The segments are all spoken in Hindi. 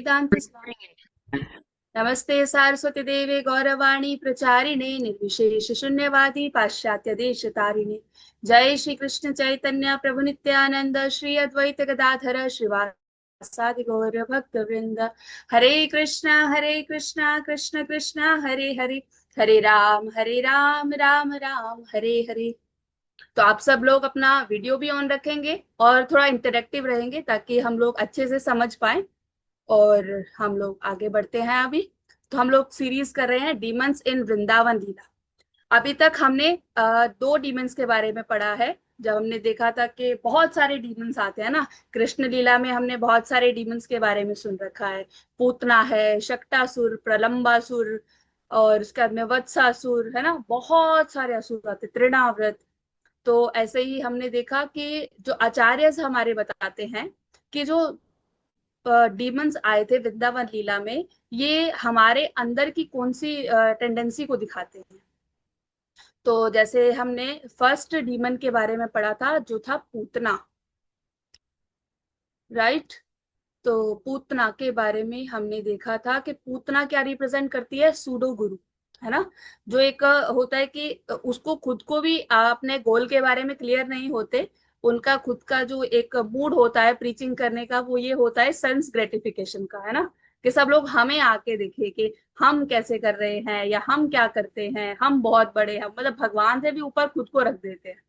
वेदांत नमस्ते सारस्वती देवे गौरवाणी प्रचारिणे निर्विशेष शून्यवादी पाश्चात्य देश तारिणे। जय श्री कृष्ण चैतन्य प्रभु नित्यानंद श्री अद्वैत गदाधर श्रीवासादि गौर भक्त वृंद। हरे कृष्णा कृष्ण कृष्णा हरे हरे, हरे राम राम राम हरे हरे। तो आप सब लोग अपना वीडियो भी ऑन रखेंगे और थोड़ा इंटरेक्टिव रहेंगे ताकि हम लोग अच्छे से समझ पाए। और हम लोग आगे बढ़ते हैं अभी। तो हम लोग सीरीज कर रहे हैं डीमंस इन वृंदावन लीला। अभी तक हमने दो डीमंस के बारे में पढ़ा है। जब हमने देखा था कि बहुत सारे डीमंस आते हैं ना, कृष्ण लीला में हमने बहुत सारे डीमंस के बारे में सुन रखा है। पूतना है, शक्टासुर, प्रलंबासुर, और उसके बाद में वत्सासुर है ना, बहुत सारे असुर आते, तृणाव्रत। तो ऐसे ही हमने देखा कि जो आचार्य हमारे बताते हैं कि जो डीमंस आए थे वृंदावन लीला में, ये हमारे अंदर की कौन सी टेंडेंसी को दिखाते हैं। तो जैसे हमने फर्स्ट डीमन के बारे में पढ़ा था जो था पूतना, राइट। तो पूतना के बारे में हमने देखा था कि पूतना क्या रिप्रेजेंट करती है, सूडो गुरु, है ना। जो एक होता है कि उसको खुद को भी अपने गोल के बारे में क्लियर नहीं होते। उनका खुद का जो एक मूड होता है प्रीचिंग करने का, वो ये होता है सेंस ग्रेटिफिकेशन का, है ना। कि सब लोग हमें आके देखे कि हम कैसे कर रहे हैं या हम क्या करते हैं, हम बहुत बड़े हैं, मतलब भगवान से भी ऊपर खुद को रख देते हैं,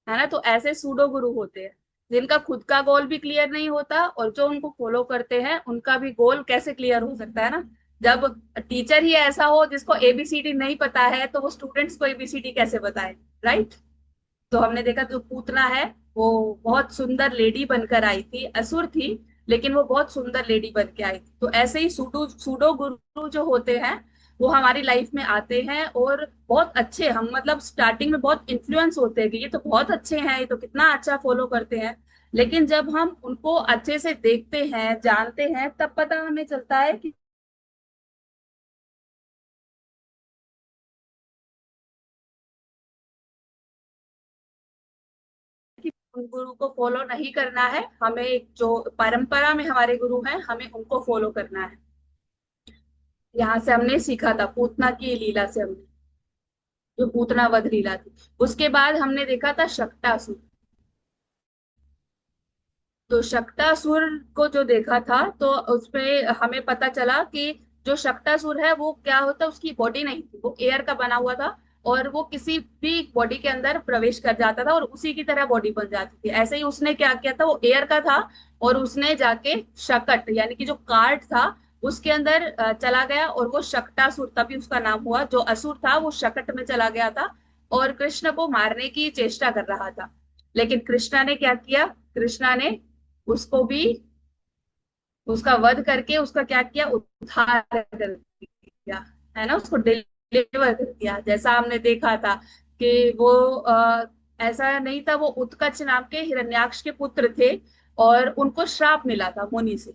है ना। तो ऐसे सूडो गुरु होते हैं जिनका खुद का गोल भी क्लियर नहीं होता, और जो उनको फॉलो करते हैं उनका भी गोल कैसे क्लियर हो सकता है ना। जब टीचर ही ऐसा हो जिसको एबीसीडी नहीं पता है तो वो स्टूडेंट्स को एबीसीडी कैसे बताए, राइट। तो हमने देखा जो पूतना है वो बहुत सुंदर लेडी बनकर आई थी, असुर थी लेकिन वो बहुत सुंदर लेडी बन के आई थी। तो ऐसे ही सूडो सूडो गुरु जो होते हैं वो हमारी लाइफ में आते हैं, और बहुत अच्छे, हम मतलब स्टार्टिंग में बहुत इन्फ्लुएंस होते हैं कि ये तो बहुत अच्छे हैं, ये तो कितना अच्छा फॉलो करते हैं। लेकिन जब हम उनको अच्छे से देखते हैं, जानते हैं, तब पता हमें चलता है कि उन गुरु को फॉलो नहीं करना है हमें। जो परंपरा में हमारे गुरु हैं हमें उनको फॉलो करना है। यहाँ से हमने सीखा था पूतना की लीला से, हमने जो पूतना वध लीला थी। उसके बाद हमने देखा था शक्टासुर। तो शक्टासुर को जो देखा था तो उसमें हमें पता चला कि जो शक्टासुर है वो क्या होता है, उसकी बॉडी नहीं थी, वो एयर का बना हुआ था। और वो किसी भी बॉडी के अंदर प्रवेश कर जाता था और उसी की तरह बॉडी बन जाती थी। ऐसे ही उसने क्या किया था, वो एयर का था और उसने जाके शकट यानी कि जो कार्ड था उसके अंदर चला गया, और वो शक्टासुर, तभी उसका नाम हुआ। जो असुर था वो शकट में चला गया था और कृष्ण को मारने की चेष्टा कर रहा था। लेकिन कृष्णा ने क्या किया, कृष्णा ने उसको भी, उसका वध करके उसका क्या किया, उद्धार कर दिया, है ना। उसको डिलीवर कर दिया। जैसा हमने देखा था कि वो ऐसा नहीं था, वो उत्कच नाम के हिरण्याक्ष के पुत्र थे और उनको श्राप मिला था मुनि से,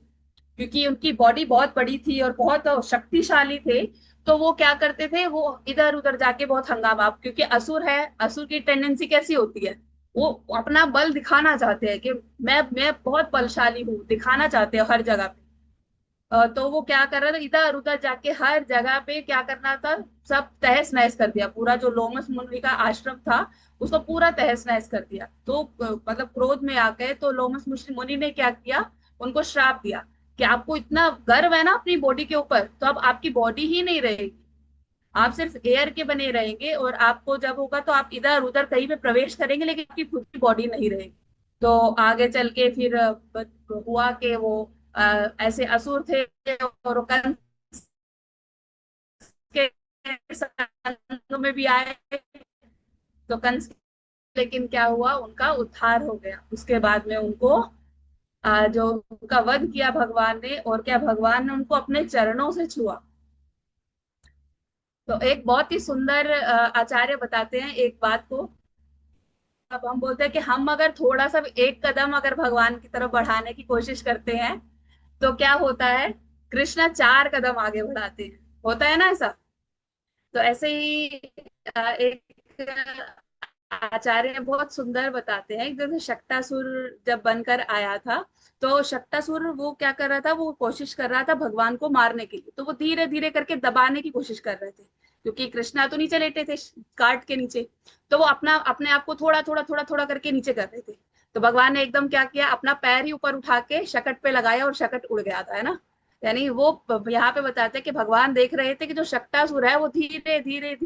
क्योंकि उनकी बॉडी बहुत बड़ी थी और बहुत शक्तिशाली थे। तो वो क्या करते थे, वो इधर उधर जाके बहुत हंगामा, क्योंकि असुर है, असुर की टेंडेंसी कैसी होती है, वो अपना बल दिखाना चाहते हैं कि मैं बहुत बलशाली हूँ, दिखाना चाहते हैं हर जगह पे। तो वो क्या कर रहा था, इधर उधर जाके हर जगह पे क्या करना था, सब तहस नहस कर दिया। पूरा जो लोमस मुनि का आश्रम था उसको पूरा तहस नहस कर दिया। तो मतलब क्रोध में आ गए तो लोमस मुनि ने क्या किया, उनको श्राप दिया कि आपको इतना गर्व है ना अपनी बॉडी के ऊपर, तो अब आपकी बॉडी ही नहीं रहेगी, आप सिर्फ एयर के बने रहेंगे, और आपको जब होगा तो आप इधर उधर कहीं पे प्रवेश करेंगे लेकिन आपकी खुद की बॉडी नहीं रहेगी। तो आगे चल के फिर हुआ कि वो ऐसे असुर थे और वो कंस के संग में भी आए। तो कंस, लेकिन क्या हुआ, उनका उद्धार हो गया। उसके बाद में उनको जो उनका वध किया भगवान ने, और क्या भगवान ने उनको अपने चरणों से छुआ। तो एक बहुत ही सुंदर आचार्य बताते हैं एक बात को। अब हम बोलते हैं कि हम अगर थोड़ा सा भी एक कदम अगर भगवान की तरफ बढ़ाने की कोशिश करते हैं तो क्या होता है, कृष्णा 4 कदम आगे बढ़ाते हैं, होता है ना ऐसा। तो ऐसे ही एक आचार्य बहुत सुंदर बताते हैं कि जैसे शक्टासुर जब बनकर आया था, तो शक्टासुर वो क्या कर रहा था, वो कोशिश कर रहा था भगवान को मारने के लिए। तो वो धीरे धीरे करके दबाने की कोशिश कर रहे थे, क्योंकि कृष्णा तो नीचे लेटे थे काट के नीचे। तो वो अपना अपने आप को थोड़ा थोड़ा थोड़ा थोड़ा करके नीचे कर रहे थे। तो भगवान ने एकदम क्या किया, अपना पैर ही ऊपर उठा के शकट पे लगाया और शकट उड़ गया था, है ना। यानी वो यहाँ पे बताते हैं कि भगवान देख रहे थे कि जो शक्टासुर है वो धीरे धीरे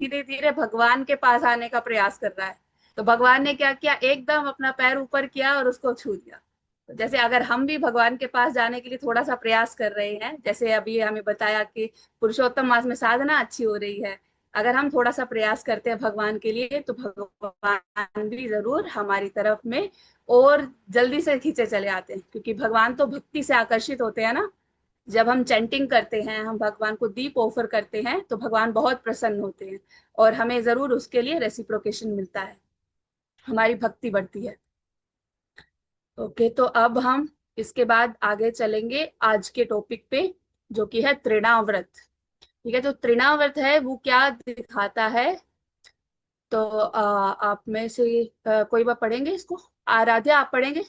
धीरे धीरे भगवान के पास आने का प्रयास कर रहा है। तो भगवान ने क्या किया, एकदम अपना पैर ऊपर किया और उसको छू दिया। तो जैसे अगर हम भी भगवान के पास जाने के लिए थोड़ा सा प्रयास कर रहे हैं, जैसे अभी हमें बताया कि पुरुषोत्तम मास में साधना अच्छी हो रही है, अगर हम थोड़ा सा प्रयास करते हैं भगवान के लिए, तो भगवान भी जरूर हमारी तरफ में और जल्दी से खींचे चले आते हैं, क्योंकि भगवान तो भक्ति से आकर्षित होते हैं ना। जब हम चैंटिंग करते हैं, हम भगवान को दीप ऑफर करते हैं, तो भगवान बहुत प्रसन्न होते हैं और हमें जरूर उसके लिए रेसिप्रोकेशन मिलता है, हमारी भक्ति बढ़ती है। ओके, तो अब हम इसके बाद आगे चलेंगे आज के टॉपिक पे, जो कि है तृणाव्रत। ठीक है, जो तृणाव्रत है वो क्या दिखाता है। तो आप में से कोई बात पढ़ेंगे इसको, आराध्या आप पढ़ेंगे।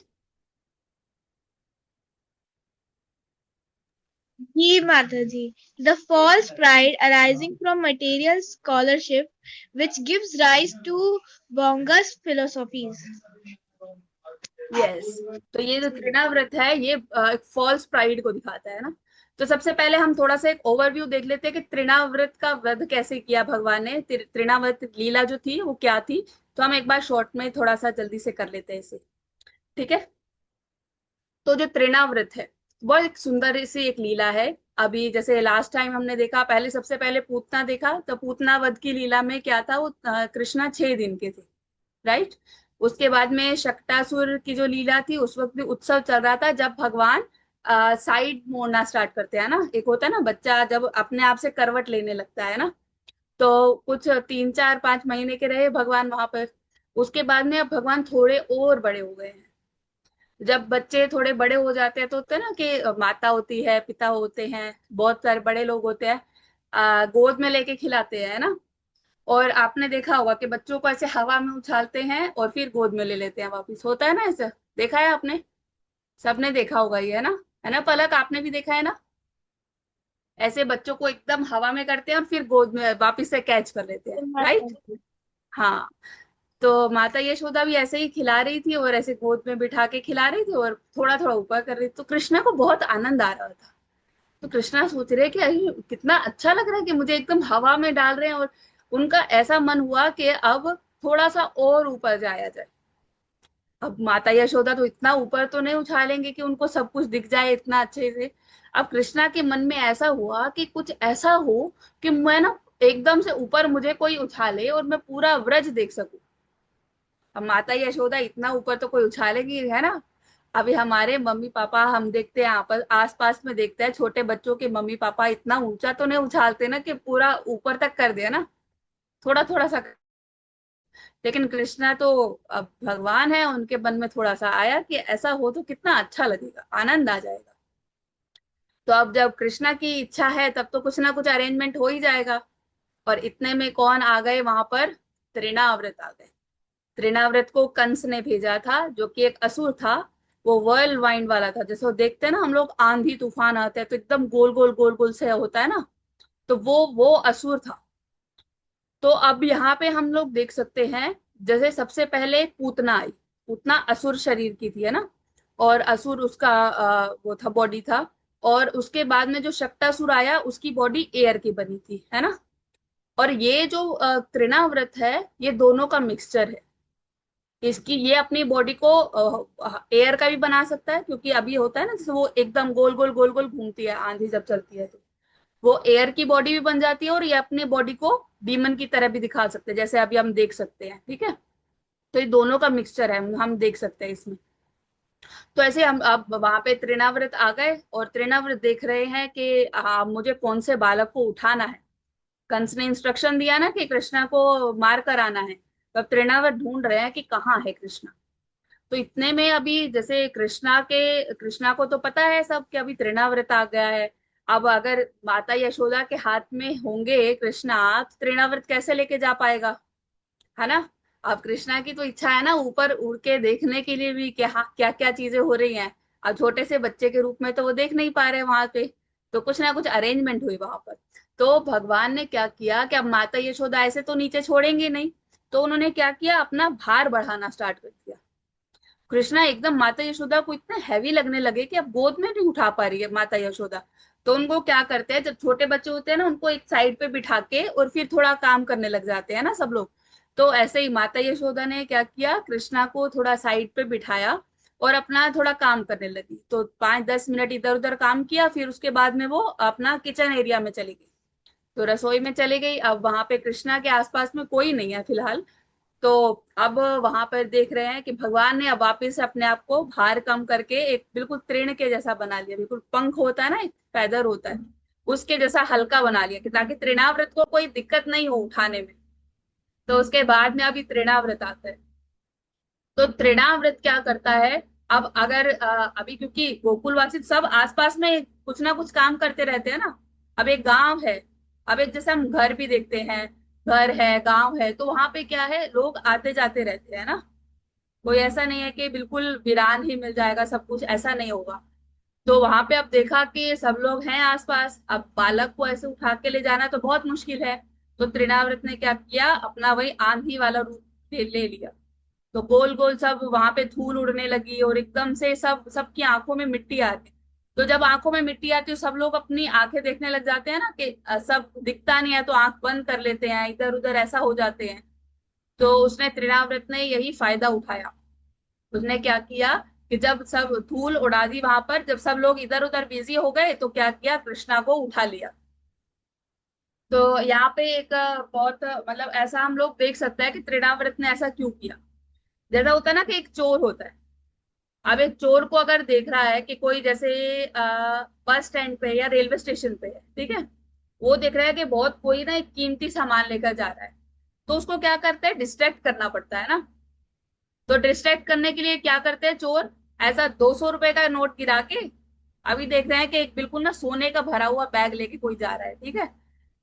Ji Mataji, the false pride arising from material scholarship which gives rise to bogus philosophies. Yes, तो ये जो तृणाव्रत है ये एक फॉल्स प्राइड को दिखाता है ना। तो सबसे पहले हम थोड़ा सा एक ओवरव्यू देख लेते हैं कि तृणाव्रत का वध कैसे किया भगवान ने, तृणाव्रत लीला जो थी वो क्या थी। तो हम एक बार शॉर्ट में थोड़ा सा जल्दी से कर लेते हैं इसे। ठीक है, तो जो तृणाव्रत है वो एक सुंदर सी एक लीला है। अभी जैसे लास्ट टाइम हमने देखा, पहले सबसे पहले पूतना देखा, तो पूतना वध की लीला में क्या था, वो कृष्णा 6 दिन के थे, राइट। उसके बाद में शक्टासुर की जो लीला थी, उस वक्त भी उत्सव चल रहा था, जब भगवान साइड मोड़ना स्टार्ट करते हैं ना। एक होता है ना बच्चा जब अपने आप से करवट लेने लगता है ना, तो कुछ 3 4 5 महीने के रहे भगवान वहां पर। उसके बाद में अब भगवान थोड़े और बड़े हो गए हैं। जब बच्चे थोड़े बड़े हो जाते हैं तो होता है ना कि माता होती है, पिता होते हैं, बहुत सारे बड़े लोग होते हैं, गोद में लेके खिलाते हैं ना। और आपने देखा होगा कि बच्चों को ऐसे हवा में उछालते हैं और फिर गोद में ले लेते हैं वापिस, होता है ना ऐसा। देखा है आपने, सबने देखा होगा ये, है ना पलक, आपने भी देखा है ना। ऐसे बच्चों को एकदम हवा में करते हैं और फिर गोद में वापिस से कैच कर लेते हैं, राइट। हाँ, तो माता यशोदा भी ऐसे ही खिला रही थी और ऐसे गोद में बिठा के खिला रही थी और थोड़ा थोड़ा ऊपर कर रही थी, तो कृष्णा को बहुत आनंद आ रहा था। तो कृष्णा सोच रहे कि अरे कितना अच्छा लग रहा है कि मुझे एकदम हवा में डाल रहे हैं। और उनका ऐसा मन हुआ कि अब थोड़ा सा और ऊपर जाया जाए। अब माता यशोदा तो इतना ऊपर तो नहीं उछालेंगे कि उनको सब कुछ दिख जाए इतना अच्छे से। अब कृष्णा के मन में ऐसा हुआ कि कुछ ऐसा हो कि मैं ना एकदम से ऊपर मुझे कोई उछाले और मैं पूरा व्रज देख सकूं। अब माता यशोदा इतना ऊपर तो कोई उछालेगी, है ना। अभी हमारे मम्मी पापा हम देखते हैं आपस आस पास में देखते हैं, छोटे बच्चों के मम्मी पापा इतना ऊंचा तो नहीं उछालते ना कि पूरा ऊपर तक कर दिया ना, थोड़ा थोड़ा सा। लेकिन कृष्णा तो अब भगवान है, उनके मन में थोड़ा सा आया कि ऐसा हो तो कितना अच्छा लगेगा, आनंद आ जाएगा। तो अब जब कृष्णा की इच्छा है तब तो कुछ ना कुछ अरेंजमेंट हो ही जाएगा। और इतने में कौन आ गए वहां पर, तृणाव्रत आ गए। तृणाव्रत को कंस ने भेजा था, जो कि एक असुर था। वो वर्ल्ड वाइंड वाला था, जैसे वो देखते हैं ना हम लोग, आंधी तूफान आते हैं तो एकदम गोल गोल गोल गोल से होता है ना। तो वो असुर था। तो अब यहाँ पे हम लोग देख सकते हैं, जैसे सबसे पहले पूतना आई। पूतना असुर शरीर की थी, है ना। और असुर उसका वो था, बॉडी था। और उसके बाद में जो शक्टासुर आया, उसकी बॉडी एयर की बनी थी, है ना। और ये जो तृणाव्रत है, ये दोनों का मिक्सचर है। इसकी ये अपनी बॉडी को एयर का भी बना सकता है, क्योंकि अभी होता है ना जैसे वो एकदम गोल गोल घूमती है आंधी जब चलती है, तो वो एयर की बॉडी भी बन जाती है। और ये अपनी बॉडी को डीमन की तरह भी दिखा सकते हैं, जैसे अभी हम देख सकते हैं, ठीक है। तो ये दोनों का मिक्सचर है, हम देख सकते हैं इसमें। तो ऐसे हम अब वहां पे तृणाव्रत आ गए और तृणाव्रत देख रहे हैं कि मुझे कौन से बालक को उठाना है। कंस ने इंस्ट्रक्शन दिया ना कि कृष्णा को मार कर आना है, तो अब तृणाव्रत ढूंढ रहे हैं कि कहाँ है कृष्णा। तो इतने में अभी जैसे कृष्णा को तो पता है सब कि अभी तृणाव्रत आ गया है। अब अगर माता यशोदा के हाथ में होंगे कृष्णा, तो तृणाव्रत कैसे लेके जा पाएगा, है ना। अब कृष्णा की तो इच्छा है ना ऊपर उड़ के देखने के लिए भी कि हाँ क्या क्या चीजें हो रही हैं। अब छोटे से बच्चे के रूप में तो वो देख नहीं पा रहे वहां पे। तो कुछ ना कुछ अरेंजमेंट हुई वहां पर। तो भगवान ने क्या किया कि अब माता यशोदा ऐसे तो नीचे छोड़ेंगे नहीं। तो उन्होंने क्या किया, अपना भार बढ़ाना स्टार्ट कर दिया। कृष्णा एकदम माता यशोदा को इतने हैवी लगने लगे कि अब गोद में नहीं उठा पा रही है माता यशोदा। तो उनको क्या करते हैं, जब छोटे बच्चे होते हैं ना उनको एक साइड पे बिठा के और फिर थोड़ा काम करने लग जाते हैं ना सब लोग। तो ऐसे ही माता यशोदा ने क्या किया, कृष्णा को थोड़ा साइड पे बिठाया और अपना थोड़ा काम करने लगी। तो 5-10 मिनट इधर उधर काम किया, फिर उसके बाद में वो अपना किचन एरिया में चली गई। तो रसोई में चली गई। अब वहां पे कृष्णा के आसपास में कोई नहीं है फिलहाल। तो अब वहां पर देख रहे हैं कि भगवान ने अब वापिस से अपने आप को भार कम करके एक बिल्कुल तृण के जैसा बना लिया। बिल्कुल पंख होता है ना, एक पैदर होता है, उसके जैसा हल्का बना लिया कि ताकि तृणाव्रत को कोई दिक्कत नहीं हो उठाने में। तो उसके बाद में अभी तृणाव्रत आता है। तो तृणाव्रत क्या करता है, अब अगर अभी क्योंकि गोकुलवासी सब आसपास में कुछ ना कुछ काम करते रहते हैं ना। अब एक गांव है, अब एक जैसे हम घर भी देखते हैं, घर है गांव है, तो वहां पे क्या है, लोग आते जाते रहते हैं ना। कोई ऐसा नहीं है कि बिल्कुल वीरान ही मिल जाएगा सब कुछ, ऐसा नहीं होगा। तो वहां पे अब देखा कि सब लोग हैं आसपास, अब बालक को ऐसे उठा के ले जाना तो बहुत मुश्किल है। तो तृणाव्रत ने क्या किया, अपना वही आंधी वाला रूप ले लिया। तो गोल गोल सब वहां पे धूल उड़ने लगी और एकदम से सब सबकी आंखों में मिट्टी आ गई। तो जब आंखों में मिट्टी आती है सब लोग अपनी आंखें देखने लग जाते हैं ना कि सब दिखता नहीं है तो आंख बंद कर लेते हैं, इधर उधर ऐसा हो जाते हैं। तो उसने तृणाव्रत ने यही फायदा उठाया। उसने क्या किया कि जब सब धूल उड़ा दी वहां पर, जब सब लोग इधर उधर बिजी हो गए तो क्या किया, कृष्णा को उठा लिया। तो यहाँ पे एक बहुत मतलब ऐसा हम लोग देख सकते हैं कि तृणाव्रत ने ऐसा क्यों किया। जैसा होता है ना कि एक चोर होता है। अब एक चोर को अगर देख रहा है कि कोई जैसे बस स्टैंड पे या रेलवे स्टेशन पे है, ठीक है, वो देख रहा है कि बहुत कोई ना एक कीमती सामान लेकर जा रहा है। तो उसको क्या करता है, डिस्ट्रैक्ट करना पड़ता है ना। तो डिस्ट्रैक्ट करने के लिए क्या करते हैं चोर, ऐसा 200 रुपए का नोट गिरा के, अभी देख रहे हैं कि एक बिल्कुल ना सोने का भरा हुआ बैग लेके कोई जा रहा है, ठीक है।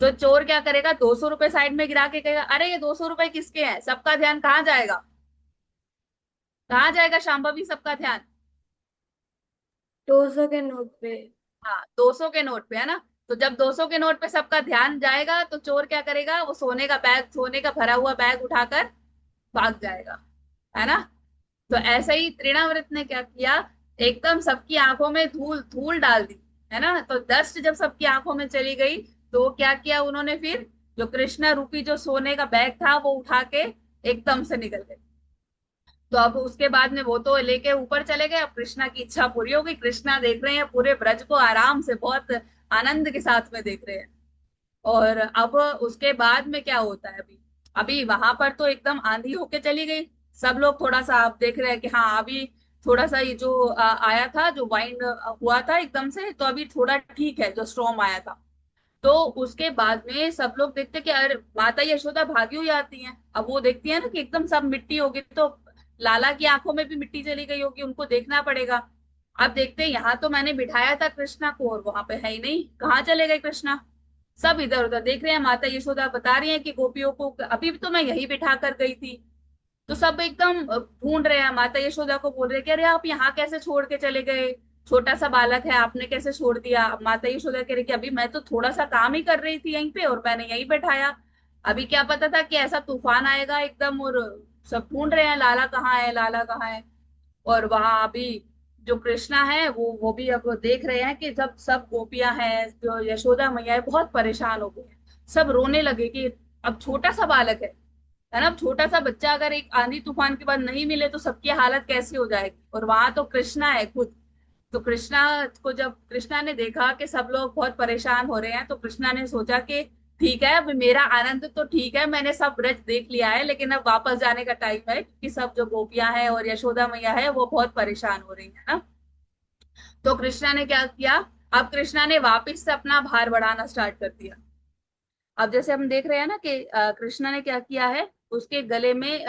तो चोर क्या करेगा, 200 रुपए साइड में गिरा के कहेगा, अरे ये 200 रुपए किसके हैं, सबका ध्यान कहाँ जाएगा, कहाँ जाएगा शांभवी, सबका ध्यान। 200 के नोट पे। हाँ 200 के नोट पे है ना। तो जब 200 के नोट पे सबका ध्यान जाएगा तो चोर क्या करेगा, वो सोने का बैग, सोने का भरा हुआ बैग उठाकर भाग जाएगा, है ना। तो ऐसे ही तृणाव्रत ने क्या किया, एकदम सबकी आंखों में धूल धूल डाल दी, है ना। तो डस्ट जब सबकी आंखों में चली गई तो क्या किया उन्होंने, फिर जो कृष्णा रूपी जो सोने का बैग था वो उठा के एकदम से निकल गए। तो अब उसके बाद में वो तो लेके ऊपर चले गए। अब कृष्णा की इच्छा पूरी हो गई, कृष्णा देख रहे हैं पूरे ब्रज को आराम से, बहुत आनंद के साथ में देख रहे हैं। और अब उसके बाद में क्या होता है, अभी अभी वहां पर तो एकदम आंधी होके चली गई। सब लोग थोड़ा सा आप देख रहे हैं कि हाँ अभी थोड़ा सा ये जो आया था, जो वाइंड हुआ था एकदम से, तो अभी थोड़ा ठीक है जो स्टॉर्म आया था। तो उसके बाद में सब लोग देखते हैं कि अरे माता यशोदा भागी हुई आती हैं। अब वो देखती है ना कि एकदम सब मिट्टी होगी, तो लाला की आंखों में भी मिट्टी चली गई होगी, उनको देखना पड़ेगा। अब देखते हैं यहाँ तो मैंने बिठाया था कृष्णा को और वहां पे है ही नहीं, कहाँ चले गए कृष्णा। सब इधर उधर देख रहे हैं, माता यशोदा बता रही हैं कि गोपियों को अभी भी तो मैं यही बिठा कर गई थी। तो सब एकदम ढूंढ रहे हैं, माता यशोदा को बोल रहे हैं कि अरे आप यहाँ कैसे छोड़ के चले गए, छोटा सा बालक है आपने कैसे छोड़ दिया। अब माता यशोदा कह रही कि अभी मैं तो थोड़ा सा काम ही कर रही थी यहीं पे और मैंने यहीं बैठाया। अभी क्या पता था कि ऐसा तूफान आएगा एकदम, और सब ढूंढ रहे हैं लाला कहाँ है, लाला कहाँ है। और वहां अभी जो कृष्णा है वो भी अब देख रहे हैं कि जब सब गोपियां हैं, जो यशोदा मैया है, बहुत परेशान हो गए हैं। सब रोने लगे कि अब छोटा सा बालक है ना, अब छोटा सा बच्चा अगर एक आंधी तूफान के बाद नहीं मिले तो सबकी हालत कैसी हो जाएगी, और वहां तो कृष्णा है खुद। तो कृष्णा को जब कृष्णा ने देखा कि सब लोग बहुत परेशान हो रहे हैं, तो कृष्णा ने सोचा कि ठीक है, अब मेरा आनंद तो ठीक है, मैंने सब ब्रज देख लिया है, लेकिन अब वापस जाने का टाइम है क्योंकि सब जो गोपियां हैं और यशोदा मैया है वो बहुत परेशान हो रही है ना। तो कृष्णा ने क्या किया, अब कृष्णा ने वापिस से अपना भार बढ़ाना स्टार्ट कर दिया। अब जैसे हम देख रहे हैं ना कि कृष्णा ने क्या किया है, उसके गले में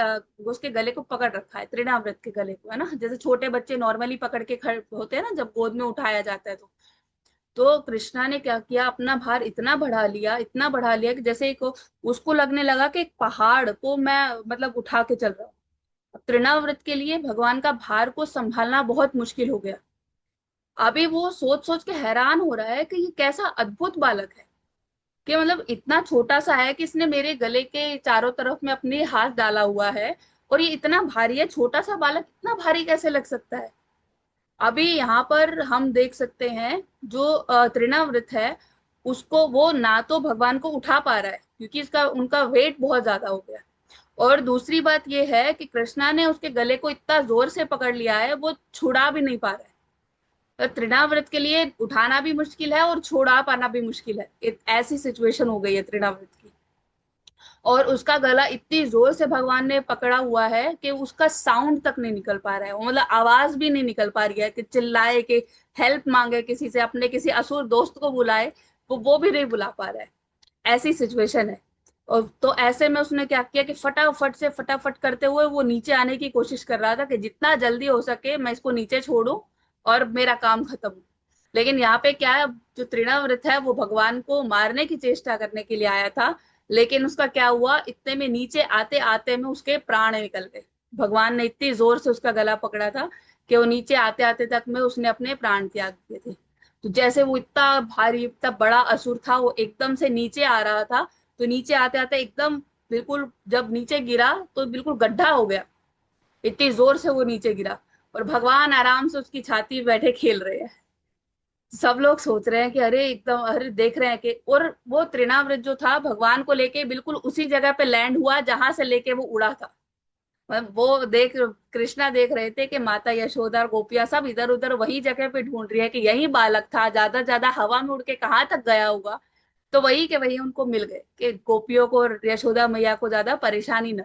उसके गले को पकड़ रखा है, तृणाव्रत के गले को, है ना, जैसे छोटे बच्चे नॉर्मली पकड़ के खड़े होते हैं ना जब गोद में उठाया जाता है। तो तो कृष्णा ने क्या किया, अपना भार इतना बढ़ा लिया, इतना बढ़ा लिया कि जैसे एक, उसको लगने लगा कि एक पहाड़ को मैं मतलब उठा के चल रहा हूँ। अब तृणाव्रत के लिए भगवान का भार को संभालना बहुत मुश्किल हो गया। अभी वो सोच सोच के हैरान हो रहा है कि ये कैसा अद्भुत बालक है, कि मतलब इतना छोटा सा है कि इसने मेरे गले के चारों तरफ में अपने हाथ डाला हुआ है, और ये इतना भारी है, छोटा सा बालक इतना भारी कैसे लग सकता है। अभी यहाँ पर हम देख सकते हैं जो तृणावृत है, उसको वो ना तो भगवान को उठा पा रहा है क्योंकि इसका उनका वेट बहुत ज्यादा हो गया। और दूसरी बात ये है कि कृष्णा ने उसके गले को इतना जोर से पकड़ लिया है, वो छुड़ा भी नहीं पा रहा है। तो तृणाव्रत के लिए उठाना भी मुश्किल है और छोड़ा पाना भी मुश्किल है, ऐसी सिचुएशन हो गई है तृणाव्रत की। और उसका गला इतनी जोर से भगवान ने पकड़ा हुआ है कि उसका साउंड तक नहीं निकल पा रहा है, वो मतलब आवाज भी नहीं निकल पा रही है कि चिल्लाए, कि हेल्प मांगे किसी से, अपने किसी असुर दोस्त को बुलाए, वो भी नहीं बुला पा रहा है। ऐसी सिचुएशन है। और तो ऐसे में उसने क्या किया कि फटाफट से फटाफट करते हुए वो नीचे आने की कोशिश कर रहा था कि जितना जल्दी हो सके मैं इसको नीचे छोड़ूं और मेरा काम खत्म हो। लेकिन यहाँ पे क्या है, जो तृणाव्रत है वो भगवान को मारने की चेष्टा करने के लिए आया था। लेकिन उसका क्या हुआ, इतने में नीचे आते आते में उसके प्राण निकल गए। भगवान ने इतनी जोर से उसका गला पकड़ा था कि वो नीचे आते आते तक में उसने अपने प्राण त्याग दिए थे। तो जैसे वो इतना भारी, इतना बड़ा असुर था, वो एकदम से नीचे आ रहा था, तो नीचे आते आते एकदम बिल्कुल जब नीचे गिरा तो बिल्कुल गड्ढा हो गया, इतनी जोर से वो नीचे गिरा। और भगवान आराम से उसकी छाती पे बैठे खेल रहे हैं। सब लोग सोच रहे हैं कि अरे एकदम, अरे देख रहे हैं कि, और वो तृणावृत जो था भगवान को लेके बिल्कुल उसी जगह पे लैंड हुआ जहां से लेके वो उड़ा था। मतलब वो देख, कृष्णा देख रहे थे कि माता यशोदा और गोपियां सब इधर उधर वही जगह पे ढूंढ रही है कि यही बालक था, ज्यादा ज्यादा हवा में उड़ के कहाँ तक गया होगा। तो वही के वही उनको मिल गए कि गोपियों को और यशोदा मैया को ज्यादा परेशानी न।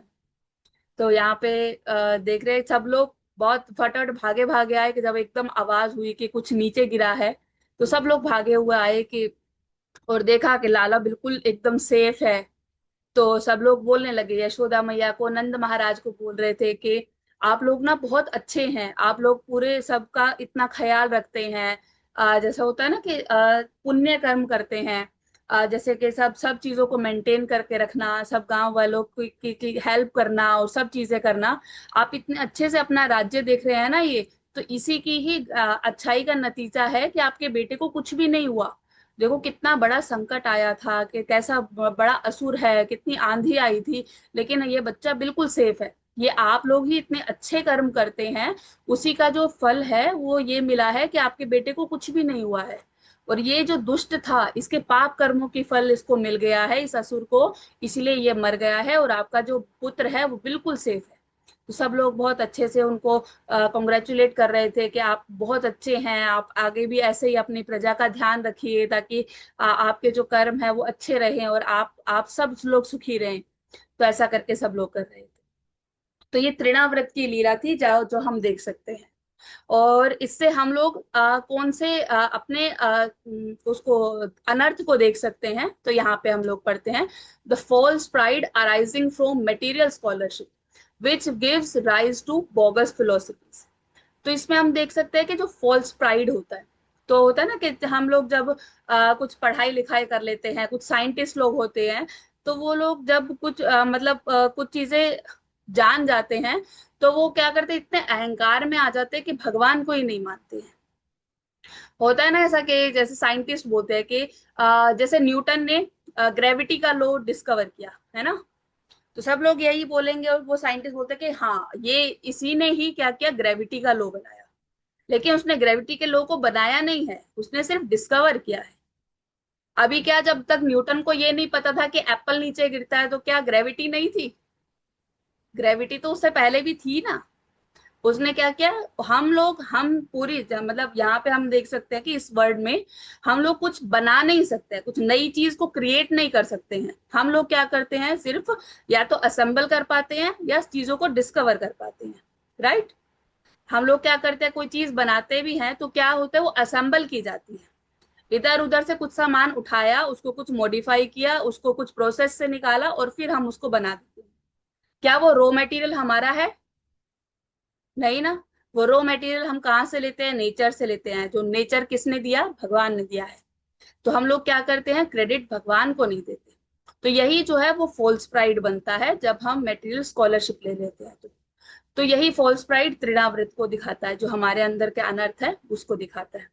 तो यहाँ पे देख रहे सब लोग बहुत फटाफट भागे भागे आए कि जब एकदम आवाज हुई कि कुछ नीचे गिरा है, तो सब लोग भागे हुए आए कि, और देखा कि लाला बिल्कुल एकदम सेफ है। तो सब लोग बोलने लगे, यशोदा मैया को, नंद महाराज को बोल रहे थे कि आप लोग ना बहुत अच्छे हैं, आप लोग पूरे सबका इतना ख्याल रखते हैं। जैसा होता है ना कि पुण्य कर्म करते हैं, जैसे कि सब सब चीजों को मेंटेन करके रखना, सब गांव वालों की हेल्प करना और सब चीजें करना। आप इतने अच्छे से अपना राज्य देख रहे हैं ना, ये तो इसी की ही अच्छाई का नतीजा है कि आपके बेटे को कुछ भी नहीं हुआ। देखो कितना बड़ा संकट आया था, कि कैसा बड़ा असुर है, कितनी आंधी आई थी, लेकिन ये बच्चा बिल्कुल सेफ है। ये आप लोग ही इतने अच्छे कर्म करते हैं, उसी का जो फल है वो ये मिला है कि आपके बेटे को कुछ भी नहीं हुआ है। और ये जो दुष्ट था, इसके पाप कर्मों की फल इसको मिल गया है, इस असुर को, इसलिए ये मर गया है, और आपका जो पुत्र है वो बिल्कुल सेफ है। तो सब लोग बहुत अच्छे से उनको कॉन्ग्रेचुलेट कर रहे थे कि आप बहुत अच्छे हैं, आप आगे भी ऐसे ही अपनी प्रजा का ध्यान रखिए, ताकि आपके जो कर्म है वो अच्छे रहें और आप सब लोग सुखी रहें। तो ऐसा करके सब लोग कर रहे थे। तो ये तृणाव्रत की लीला थी जो जो हम देख सकते हैं। और इससे हम लोग कौन से अपने उसको अनर्थ को देख सकते हैं, तो यहाँ पे हम लोग पढ़ते हैं, the false pride arising from material scholarship which gives rise to bogus philosophies. तो इसमें हम देख सकते हैं कि जो फॉल्स प्राइड होता है, तो होता है ना कि हम लोग जब कुछ पढ़ाई लिखाई कर लेते हैं, कुछ साइंटिस्ट लोग होते हैं, तो वो लोग जब कुछ मतलब कुछ चीजें जान जाते हैं, तो वो क्या करते हैं, इतने अहंकार में आ जाते हैं कि भगवान को ही नहीं मानते हैं। होता है ना ऐसा कि जैसे साइंटिस्ट बोलते हैं कि जैसे न्यूटन ने ग्रेविटी का लॉ डिस्कवर किया है ना, तो सब लोग यही बोलेंगे, और वो साइंटिस्ट बोलते हैं कि हाँ ये इसी ने ही क्या किया, ग्रेविटी का लॉ बनाया। लेकिन उसने ग्रेविटी के लॉ को बनाया नहीं है, उसने सिर्फ डिस्कवर किया है। अभी क्या, जब तक न्यूटन को ये नहीं पता था कि एप्पल नीचे गिरता है, तो क्या ग्रेविटी नहीं थी? ग्रेविटी तो उससे पहले भी थी ना। उसने क्या किया, हम पूरी मतलब यहाँ पे हम देख सकते हैं कि इस वर्ल्ड में हम लोग कुछ बना नहीं सकते, कुछ नई चीज को क्रिएट नहीं कर सकते हैं। हम लोग क्या करते हैं, सिर्फ या तो असेंबल कर पाते हैं या चीजों को डिस्कवर कर पाते हैं, राइट। हम लोग क्या करते हैं, कोई चीज बनाते भी हैं तो क्या होता है, वो असेंबल की जाती है। इधर उधर से कुछ सामान उठाया, उसको कुछ मॉडिफाई किया, उसको कुछ प्रोसेस से निकाला और फिर हम उसको बना देते हैं। क्या वो रॉ मटेरियल हमारा है? नहीं ना। वो रॉ मटेरियल हम कहाँ से लेते हैं? नेचर से लेते हैं। जो नेचर किसने दिया? भगवान ने दिया है। तो हम लोग क्या करते हैं? क्रेडिट भगवान को नहीं देते। तो यही जो है वो फॉल्स प्राइड बनता है जब हम मटेरियल स्कॉलरशिप ले लेते हैं। तो यही फॉल्स प्राइड तृणावृत को दिखाता है, जो हमारे अंदर के अनर्थ है उसको दिखाता है।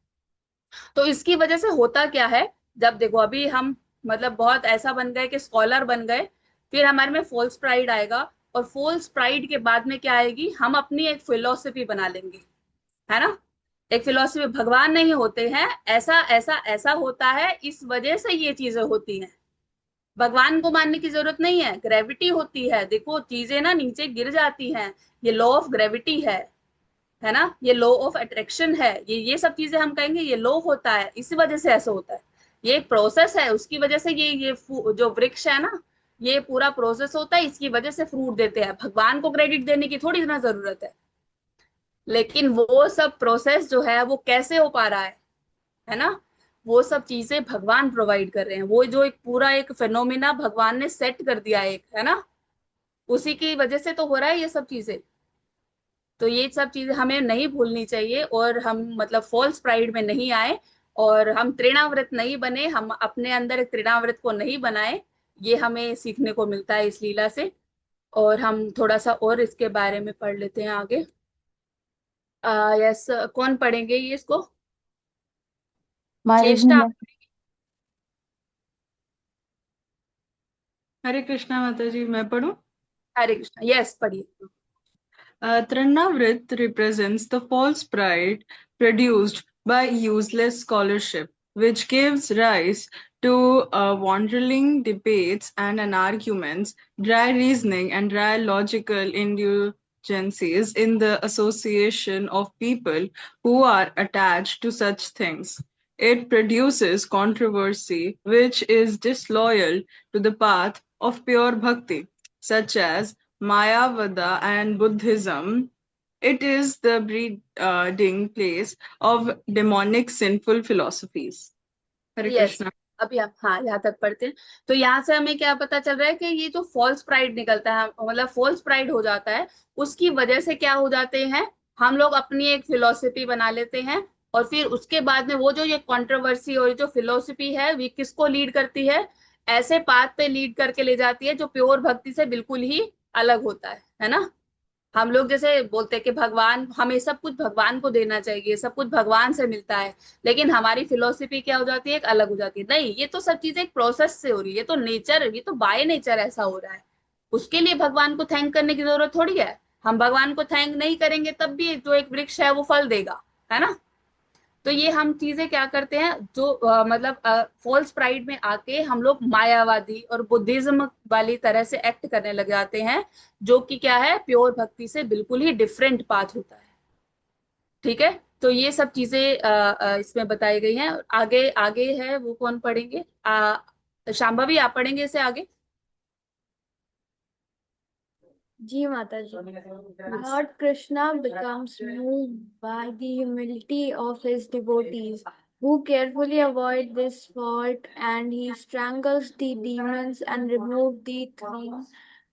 तो इसकी वजह से होता क्या है, जब देखो अभी हम मतलब बहुत ऐसा बन गए कि स्कॉलर बन गए, फिर हमारे में फॉल्स प्राइड आएगा, और फॉल्स प्राइड के बाद में क्या आएगी? हम अपनी एक फिलोसफी बना लेंगे, है ना। एक फिलोसफी, भगवान नहीं होते हैं, ऐसा ऐसा ऐसा होता है, इस वजह से ये चीजें होती हैं। भगवान को मानने की जरूरत नहीं है, ग्रेविटी होती है, देखो चीजें ना नीचे गिर जाती हैं, ये लॉ ऑफ ग्रेविटी है ना, ये लॉ ऑफ अट्रैक्शन है, ये सब चीजें हम कहेंगे ये लॉ होता है, इसी वजह से ऐसा होता है। ये एक प्रोसेस है, उसकी वजह से जो वृक्ष है ना, ये पूरा प्रोसेस होता है, इसकी वजह से फ्रूट देते हैं। भगवान को क्रेडिट देने की थोड़ी ना जरूरत है। लेकिन वो सब प्रोसेस जो है वो कैसे हो पा रहा है ना, वो सब चीजें भगवान प्रोवाइड कर रहे हैं। वो जो एक पूरा एक फेनोमिना भगवान ने सेट कर दिया है एक, है ना, उसी की वजह से तो हो रहा है ये सब चीजें। तो ये सब चीजें हमें नहीं भूलनी चाहिए, और हम मतलब फॉल्स प्राइड में नहीं आए, और हम तृणाव्रत नहीं बने, हम अपने अंदर एक तृणाव्रत को नहीं बनाए। ये हमें सीखने को मिलता है इस लीला से। और हम थोड़ा सा और इसके बारे में पढ़ लेते हैं आगे। यस, कौन पढ़ेंगे ये इसको? माँ एक चेष्टा आप? मिनट। हरे कृष्णा माता जी, मैं पढ़ूं? हरे कृष्णा, यस पढ़िए। Trinavrit represents the false pride produced by useless scholarship, which gives rise to wandering debates and arguments, dry reasoning, and dry logical indulgences in the association of people who are attached to such things. It produces controversy which is disloyal to the path of pure bhakti, such as Mayavada and Buddhism. It is the breeding place of demonic sinful philosophies. Hare yes, Krishna. अभी हम हाँ यहाँ तक पढ़ते हैं। तो यहाँ से हमें क्या पता चल रहा है कि ये जो फॉल्स प्राइड निकलता है, मतलब फॉल्स प्राइड हो जाता है, उसकी वजह से क्या हो जाते हैं? हम लोग अपनी एक फिलोसफी बना लेते हैं, और फिर उसके बाद में वो जो ये कंट्रोवर्सी और जो फिलोसफी है, वो किसको लीड करती है? ऐसे पाथ पे लीड करके ले जाती है जो प्योर भक्ति से बिल्कुल ही अलग होता है ना। हम लोग जैसे बोलते हैं कि भगवान, हमें सब कुछ भगवान को देना चाहिए, सब कुछ भगवान से मिलता है, लेकिन हमारी फिलोसफी क्या हो जाती है? एक अलग हो जाती है। नहीं, ये तो सब चीजें एक प्रोसेस से हो रही है, ये तो नेचर, ये तो बाय नेचर ऐसा हो रहा है। उसके लिए भगवान को थैंक करने की जरूरत थोड़ी है। हम भगवान को थैंक नहीं करेंगे तब भी जो एक वृक्ष है वो फल देगा, है ना। तो ये हम चीजें क्या करते हैं, जो मतलब फॉल्स प्राइड में आके हम लोग मायावादी और बुद्धिज्म वाली तरह से एक्ट करने लग जाते हैं, जो कि क्या है? प्योर भक्ति से बिल्कुल ही डिफरेंट पाथ होता है। ठीक है। तो ये सब चीजें इसमें बताई गई हैं। आगे आगे है, वो कौन पढ़ेंगे? शांभवी, आप पढ़ेंगे इसे आगे? जी माता जी। Yes. Lord Krishna becomes moved by the humility of his devotees, who carefully avoid this fault, and he strangles the demons and removes the thorn